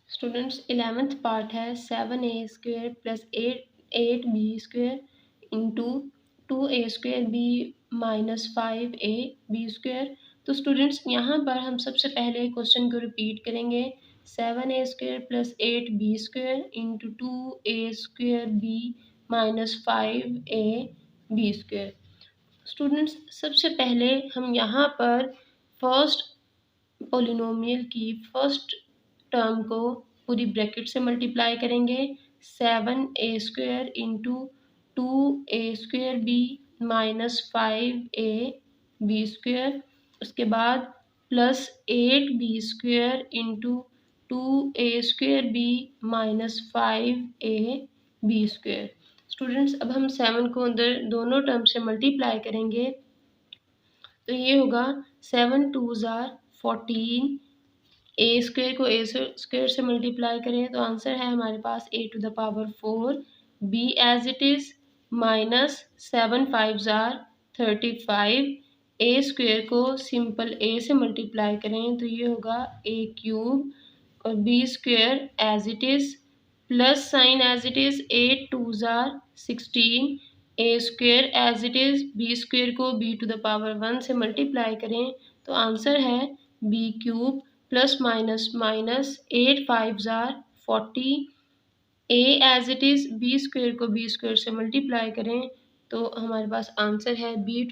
Students 11th part है 7a² plus 8b² into 2a² minus 5ab²। तो students यहाँ पर हम सबसे पहले क्वेश्चन को रिपीट करेंगे। 7a² plus 8b² into 2a² minus 5ab²। Students सबसे पहले हम यहाँ पर फर्स्ट पोलिनोमियल की फर्स्ट टर्म को पूरी ब्रैकेट से मल्टीप्लाई करेंगे। 7a² into 2a² minus 5ab²। उसके बाद plus 8b² into 2a² minus 5ab²। Students अब हम 7 को अंदर दोनों टर्म से मल्टीप्लाई करेंगे तो ये होगा 7 2s are 14। a² को a² से मल्टीप्लाई करें तो आंसर है हमारे पास a⁴। b as it is minus 7 5s are 35। a² को सिंपल a से मल्टीप्लाई करें तो ये होगा a³ और b² as it is plus sign as it is 8 2s are 16। a² as it is b² को b⁴ से मल्टीप्लाई करें तो आंसर है b³ plus minus minus 8 5s are 40। a as it is b² को b² से multiply करें तो हमारे पास आंसर है b⁴।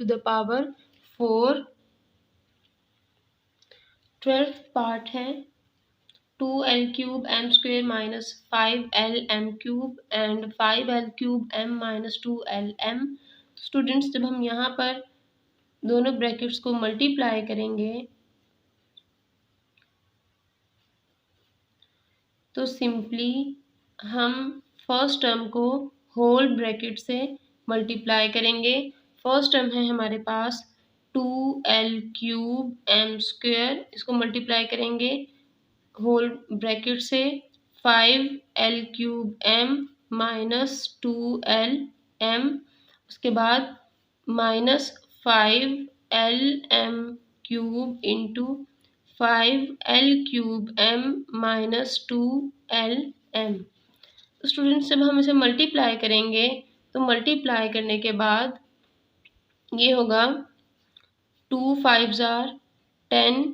12th पार्ट है 2l³ m² minus 5l m³ and 5l³ m minus 2lm। Students जब हम यहाँ पर दोनों ब्रैकेट्स को मल्टीप्लाई करेंगे तो सिंपली हम फर्स्ट टर्म को होल ब्रैकेट से मल्टीप्लाई करेंगे। फर्स्ट टर्म है हमारे पास 2l³ m², इसको मल्टीप्लाई करेंगे होल ब्रैकेट से 5l³ m माइनस 2lm। उसके बाद minus 5lm³ into 5l³ m minus 2lm। तो स्टूडेंट्स जब हम इसे मल्टीप्लाई करेंगे तो मल्टीप्लाई करने के बाद ये होगा 2 5s are 10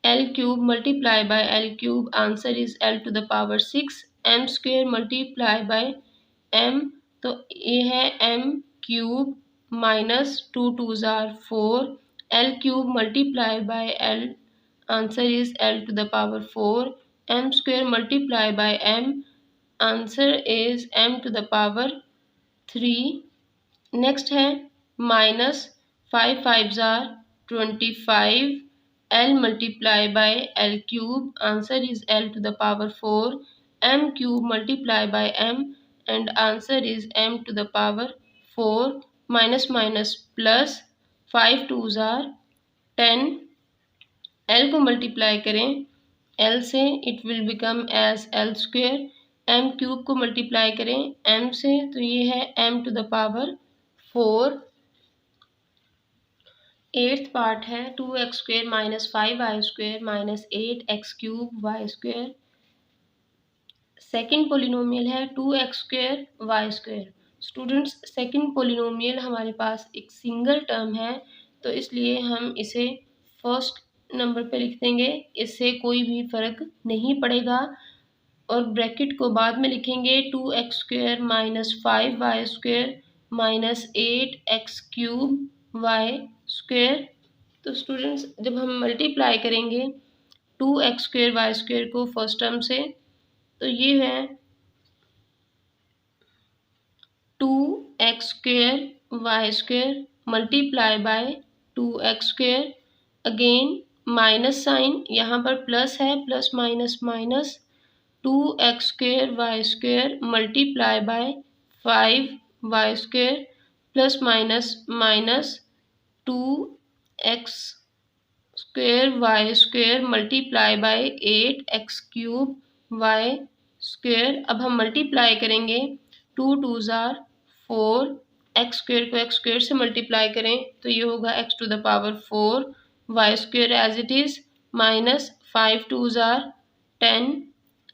l³ multiply by l³ answer is l⁴ 6 m² multiply by m तो ये है m³ minus 2 2s are 4 l³ multiply by l answer is l⁴ m² multiply by m answer is m⁴। Next है minus 5 5s are 25 l multiply by l³ answer is l⁴ m³ multiply by m and answer is m⁴। Minus minus plus 5 2s are 10 l को multiply करें l से it will become as l²। m³ को multiply करें m से तो ये है m⁴। 8th part है 2x² minus 5y² minus 8x³ y²। Second polynomial है 2x² y²। Students second polynomial हमारे पास एक सिंगल टर्म है तो इसलिए हम इसे फर्स्ट नंबर पे लिख देंगे, इससे कोई भी फर्क नहीं पड़ेगा और ब्रैकेट को बाद में लिखेंगे 2x² minus 5y² minus 8x³ y²। तो स्टूडेंट्स जब हम मल्टीप्लाई करेंगे 2x² y² को फर्स्ट टर्म से तो ये है 2x² y² multiply by 2x²। Again minus sign यहाँ पर प्लस है, plus minus minus 2x² y² multiply by 5y² plus minus minus 2x² y² multiply by 8x³ y²। अब हम मल्टीप्लाई करेंगे 2 2s are 4 x² को x² से multiply करें तो ये होगा x⁴ y² as it is minus 5 2s are 10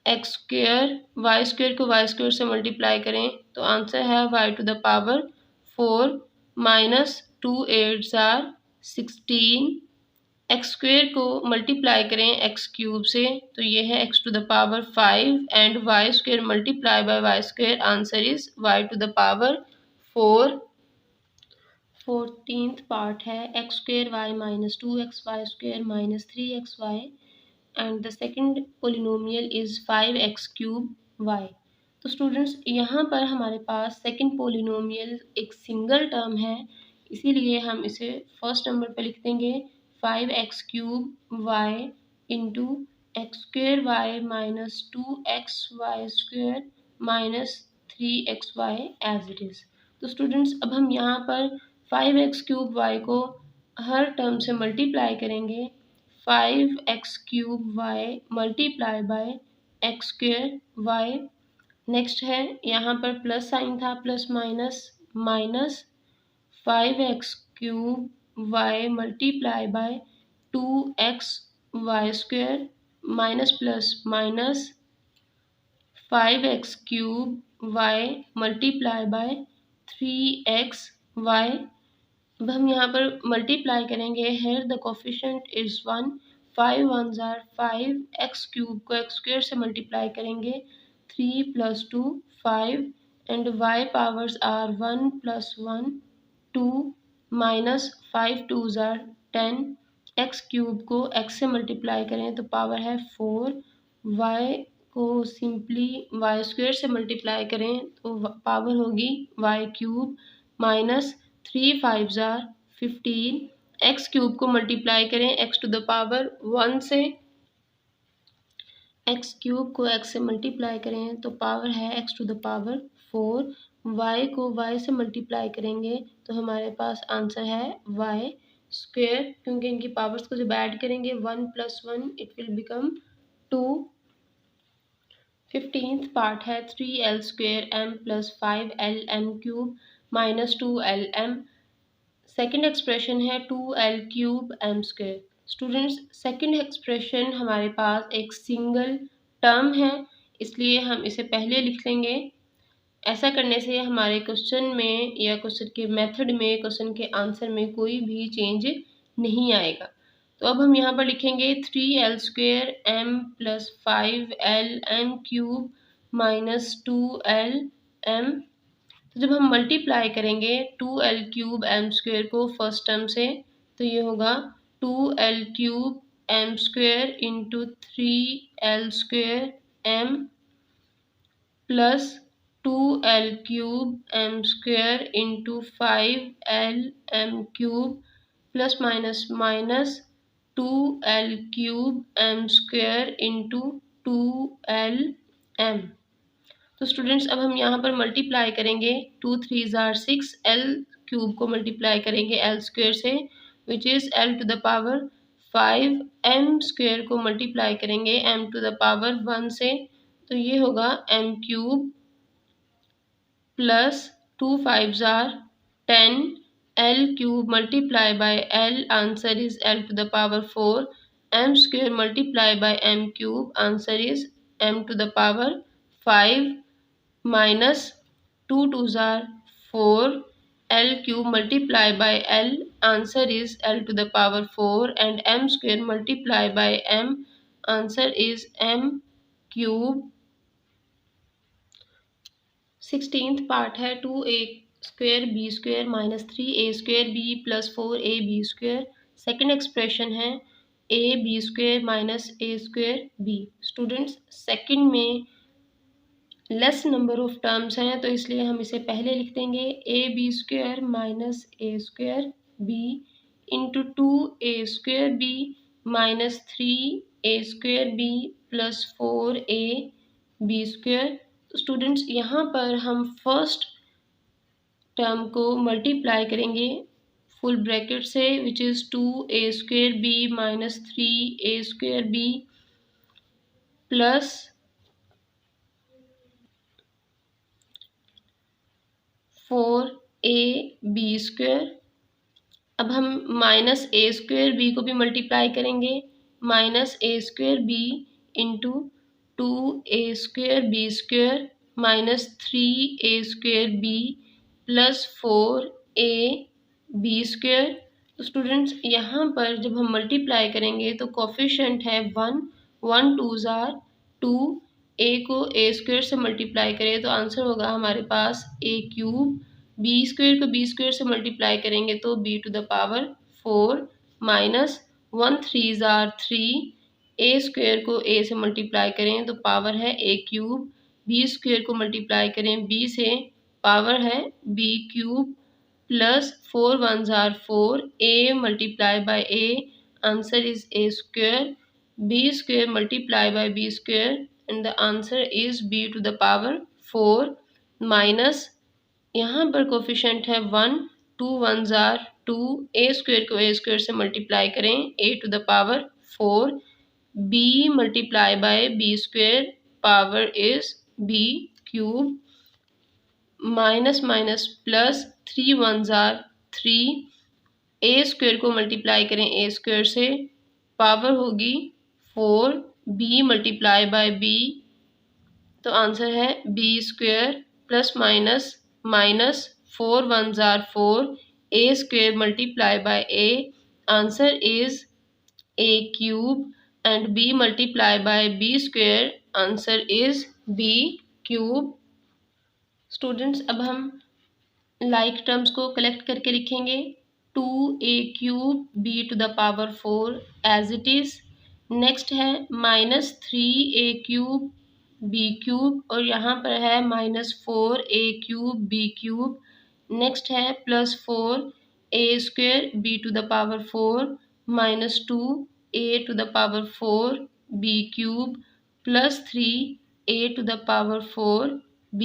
x square, y square को वाई स्क्वेयर से मल्टीप्लाई करें तो आंसर है y to the power 4 minus 2 8 are 16। X square को मल्टीप्लाई करें एक्स क्यूब से तो ये है x to the power 5 and y square multiply by y square, answer is y to the power 4। 14th part है x square y minus 2x y square minus 3xy and the second polynomial is 5x cube y। तो students यहाँ पर हमारे पास second polynomial एक single term है, इसीलिए हम इसे फर्स्ट नंबर पे लिख देंगे 5x cube y into x square y minus 2xy square minus 3xy as it is. तो स्टूडेंट्स अब हम यहाँ पर 5x क्यूब y को हर टर्म से मल्टीप्लाई करेंगे। 5x cube y multiply by x square y। Next है यहाँ पर प्लस साइन था, plus minus minus 5x cube y multiply by 2xy square minus plus minus 5x cube y multiply by 3xy। अब हम यहाँ पर multiply करेंगे, here the coefficient is 1, 5 1s are 5, x cube को एक्स स्क्वेयर से multiply करेंगे 3 + 2 5 and y powers are 1 + 1 2 minus 5 2s are 10। X cube को x से मल्टीप्लाई करें तो पावर है 4, वाई को सिंपली वाई स्क्वेयर से मल्टीप्लाई करें तो पावर होगी y cube minus 3 5s are 15। X cube को मल्टीप्लाई करें एक्स टू द पावर 1 से, एक्स क्यूब को एक्स से मल्टीप्लाई करें तो पावर है x to the power 4। Y को वाई से मल्टीप्लाई करेंगे तो हमारे पास आंसर है वाई स्क्वेयर, क्योंकि इनकी पावर्स को जब ऐड करेंगे 1 + 1 it will become 2। 15th part है 3l square m + 5lm cube minus 2lm। Second expression है 2l cube m square. Students second expression हमारे पास एक सिंगल टर्म है, इसलिए हम इसे पहले लिख लेंगे। ऐसा करने से हमारे क्वेश्चन में या क्वेश्चन के मेथड में, क्वेश्चन के आंसर में कोई भी चेंज नहीं आएगा। तो अब हम यहाँ पर लिखेंगे 3l square m + 5lm cube minus 2lm। तो जब हम मल्टीप्लाई करेंगे 2l क्यूब m स्क्वेयर को फर्स्ट टर्म से तो ये होगा 2l cube m square into 3l square m plus 2l cube m square into 5lm cube plus minus minus 2l cube m square into 2lm। तो students अब हम यहाँ पर मल्टीप्लाई करेंगे 2 3s आर 6, l क्यूब को multiply करेंगे l square से which is l to the power 5, m square को मल्टीप्लाई करेंगे m टू द पावर 1 से तो ये होगा m cube plus 2 5s are 10, l cube multiply by l, answer is l to the power 4, m square multiply by m cube, answer is m to the power 5 minus 2 2s are 4, l cube multiply by l, answer is l to the power 4 and m square multiply by m, answer is m cube. 16th part है 2a square b square minus 3a square b plus 4ab square. Second expression है a b square minus a square b। Students second में less number of terms हैं तो इसलिए हम इसे पहले लिख देंगे a b square minus a square b into 2a square b minus 3a square b plus 4a b square. तो स्टूडेंट्स यहाँ पर हम फर्स्ट टर्म को मल्टीप्लाई करेंगे फुल ब्रैकेट से which is 2a square b minus 3a square b plus 4ab square. अब हम minus a square b को भी मल्टीप्लाई करेंगे minus a square b into 2a² minus 3a² plus 4ab²। तो students यहाँ पर जब हम मल्टीप्लाई करेंगे तो कोफिशिएंट है 1, 1 2s आर 2, a को a² से मल्टीप्लाई करें तो आंसर होगा हमारे पास a³ b² को b² से मल्टीप्लाई करेंगे तो b⁴ minus 1 3s are 3, a² को a से मल्टीप्लाई करें तो पावर है a³ b² को मल्टीप्लाई करें b से पावर है b³ plus 4 1s are 4, a multiply by a answer is a², b² multiply by b² and the answer is b⁴ minus यहाँ पर कोफिशिएंट है 1, 2 1s आर 2, a² को a² से multiply करें a⁴, b multiply by b² power is b³ minus minus plus 3 1s are 3, a² को multiply करें a² से power होगी 4, b मल्टीप्लाई बाय b तो आंसर है b² plus minus minus 4 1s are 4, a² multiply by a answer is a³ and b multiply by b² answer is b³। Students अब हम like terms को collect करके लिखेंगे 2a³ b⁴ as it is. Next है minus 3a³ b³ और यहाँ पर है माइनस 4a³ b³। नेक्स्ट है plus 4a² b⁴ minus 2a⁴ b³ plus 3a⁴ b²।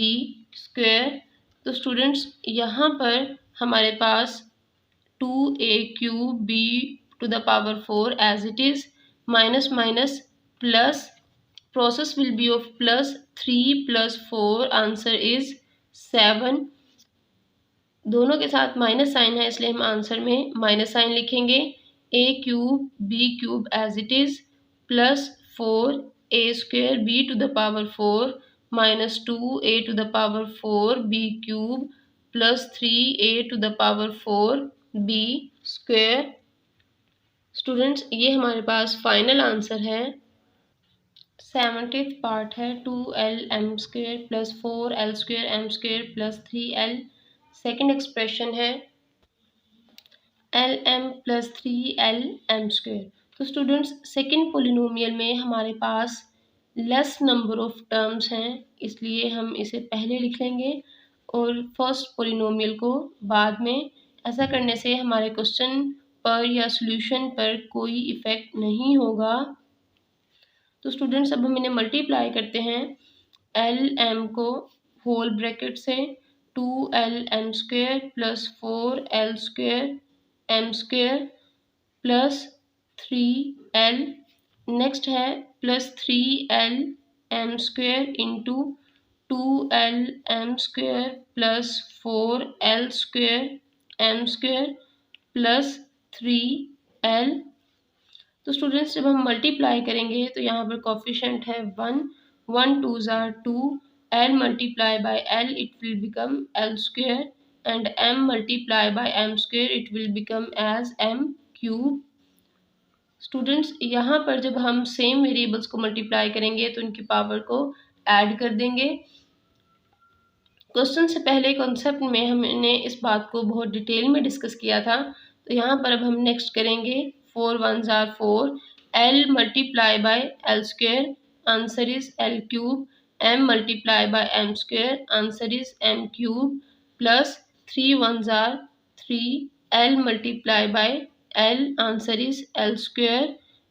तो स्टूडेंट्स यहाँ पर हमारे पास 2a³ b⁴ as it is minus minus plus process will be of plus 3 plus 4 answer is 7। दोनों के साथ माइनस साइन है इसलिए हम आंसर में माइनस साइन लिखेंगे a³ b³ as it is plus 4a² b⁴ minus 2a⁴ b³ plus 3a⁴ b²। Students ये हमारे पास फाइनल आंसर है। 70th पार्ट है 2lm² plus 4l² plus 3l। Second expression है lm प्लस 3lm²। तो students second polynomial में हमारे पास less number of terms हैं इसलिए हम इसे पहले लिख लेंगे और फर्स्ट पोलिनोमियल को बाद में। ऐसा करने से हमारे क्वेश्चन पर या सॉल्यूशन पर कोई इफ़ेक्ट नहीं होगा। तो स्टूडेंट्स अब हम इन्हें मल्टीप्लाई करते हैं lm को होल ब्रैकेट से 2lm² plus 4l² m² plus 3l। Next है plus 3lm² into 2lm² plus 4l² m² plus 3l। तो स्टूडेंट्स जब हम मल्टीप्लाई करेंगे तो यहाँ पर कोफिशिएंट है 1, 1 2s are 2, l multiply by l it will become l² and m multiply by m² it will become as m³। Students यहाँ पर जब हम सेम वेरिएबल्स को मल्टीप्लाई करेंगे तो उनकी पावर को ऐड कर देंगे। क्वेश्चन से पहले कॉन्सेप्ट में हमने इस बात को बहुत डिटेल में डिस्कस किया था। तो यहाँ पर अब हम नेक्स्ट करेंगे 4 1s are 4, l multiply by l² answer is l³ m multiply by m² answer is m³ plus 3 1s are 3, l multiply by l answer is l²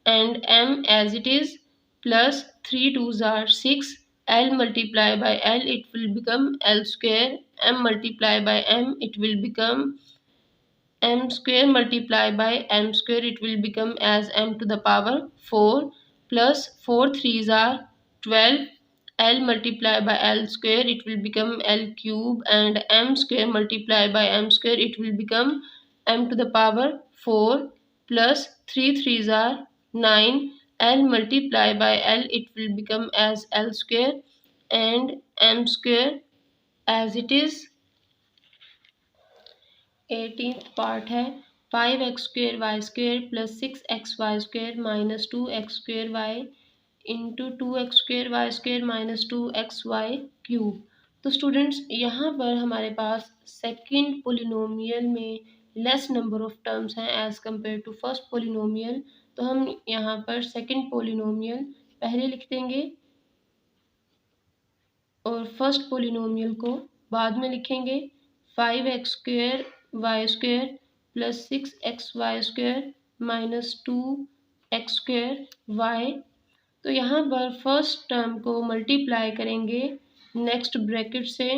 and m as it is plus 3 2s are 6, l multiply by l it will become l², m multiply by m it will become m² multiply by m² it will become as m to the power 4 plus 4 3s are 12, l multiply by l² it will become l³ and m² multiply by m² it will become m to the power 4 plus 3 3s are 9, L multiply by L, it will become as L square, and M square as it is. 18th part है 5x square y square plus 6xy square minus 2x square y into 2x square y square minus 2xy cube. तो students यहाँ पर हमारे पास second polynomial में less number of terms हैं as compare to first polynomial. तो हम यहाँ पर सेकंड पोलिनोमियल पहले लिख देंगे और फर्स्ट पोलिनोमियल को बाद में लिखेंगे। 5x square y square plus 6xy square minus 2x square y. तो यहाँ पर फर्स्ट टर्म को मल्टीप्लाई करेंगे नेक्स्ट ब्रैकेट से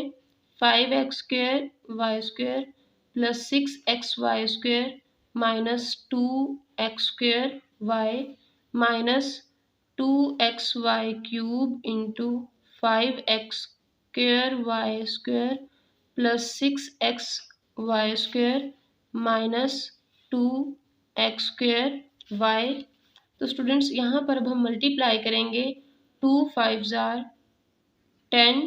5x square y square plus 6xy square minus 2x square y minus 2xy cube into 5x square y square plus 6xy square minus 2x square y. तो students यहाँ पर अब हम multiply करेंगे 2 5 are 10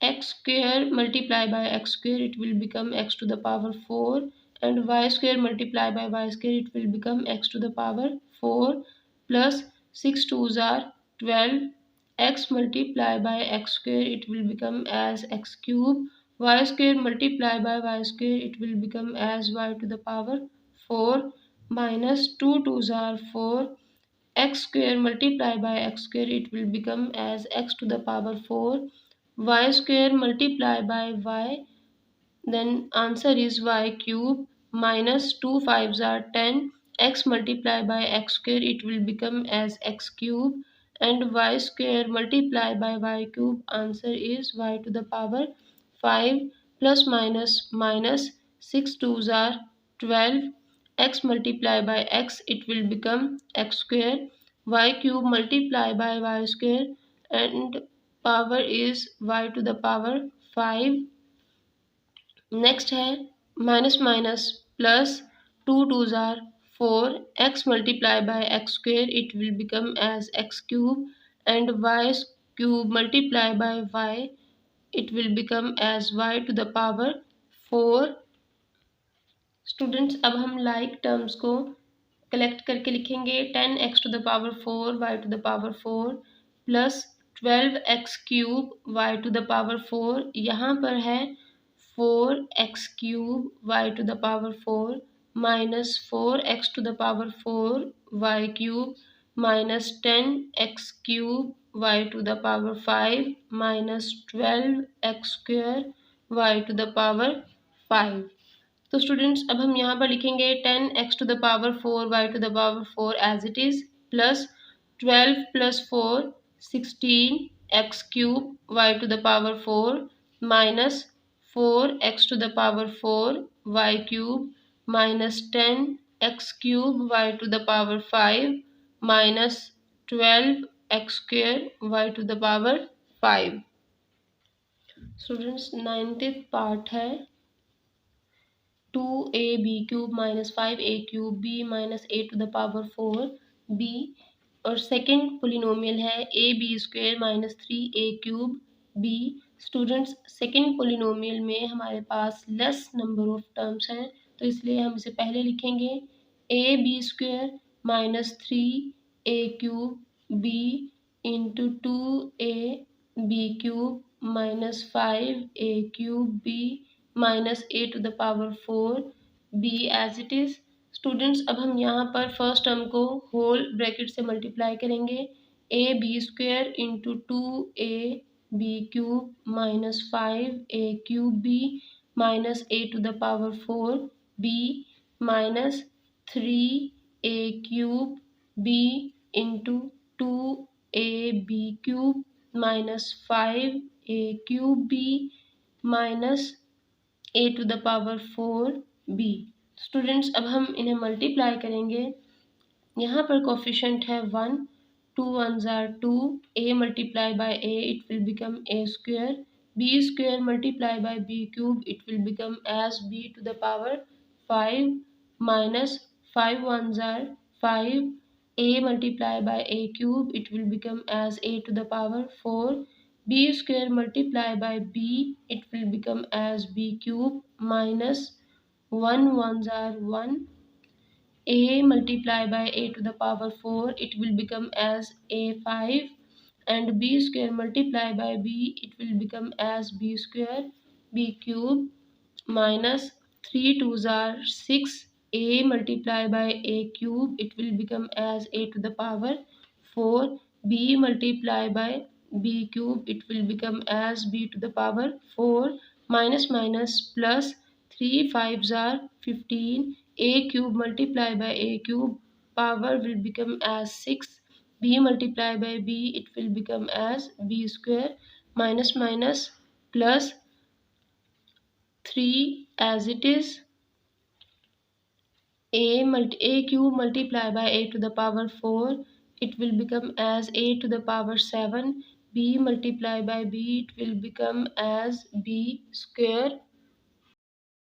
x square multiply by x square, it will become x to the power 4, and y square multiply by y square, it will become x to the power 4 plus 6 2s are 12, x multiply by x square, it will become as x cube, y square multiply by y square, it will become as y to the power 4 minus 2 2s are 4, x square multiply by x square, it will become as x to the power 4, y square multiply by y, then answer is y cube minus 2 5s are 10, x multiply by x square, it will become as x cube, and y square multiply by y cube, answer is y to the power 5 plus minus minus 6 2s are 12, x multiply by x, it will become x square, y cube multiply by y square, and power is y to the power 5। Next है minus minus plus 2 2s are 4, x multiply by x square, it will become as x cube, and y cube multiply by y, it will become as y to the power 4। Students अब हम like terms को collect करके लिखेंगे 10x to the power 4 y to the power 4 plus 12x cube y to the power 4, यहाँ पर है 4x cube y to the power 4 minus 4x to the power 4 y cube minus 10x cube y to the power 5 minus 12x square y to the power 5। तो students अब हम यहाँ पर लिखेंगे 10x to the power 4 y to the power 4 as it is plus 12 plus 4 16x cube y to the power 4 minus 4x to the power 4 y cube minus 10x cube y to the power 5 minus 12x square y to the power 5। Students 9th part है 2ab cube minus 5a cube b minus a to the power 4 b, और second polynomial है a b square minus 3a cube b। Students second polynomial में हमारे पास less number of terms हैं, तो इसलिए हम इसे पहले लिखेंगे a b square minus 3a cube b into 2ab cube minus 5a cube b minus a to the power 4 b as it is. Students अब हम यहाँ पर फर्स्ट टर्म को होल ब्रैकेट से मल्टीप्लाई करेंगे a b square into 2a b cube minus 5a cube b minus a to the power 4 b minus 3a cube b into 2ab cube minus 5a cube b minus a to the power 4 b। Students अब हम इन्हें multiply करेंगे, यहाँ पर coefficient है 1, 2 1s are 2, a multiply by a, it will become a square, b square multiply by b cube, it will become as b to the power 5 minus 5 1s are 5, a multiplied by a cube, it will become as a to the power 4. B square multiplied by b, it will become as b cube minus 1 ones are 1. A multiplied by a to the power 4, it will become as a5, and b square multiplied by b, it will become as b square b cube minus 3 twos are 6. A multiplied by a cube, it will become as a to the power 4. B multiplied by b cube, it will become as b to the power 4 minus minus plus 3 fives are 15. A cube multiplied by a cube, power will become as 6. B multiplied by b, it will become as b square minus minus plus 3 as it is. A cube multiplied by a to the power 4, it will become as a to the power 7. B multiplied by b, it will become as b square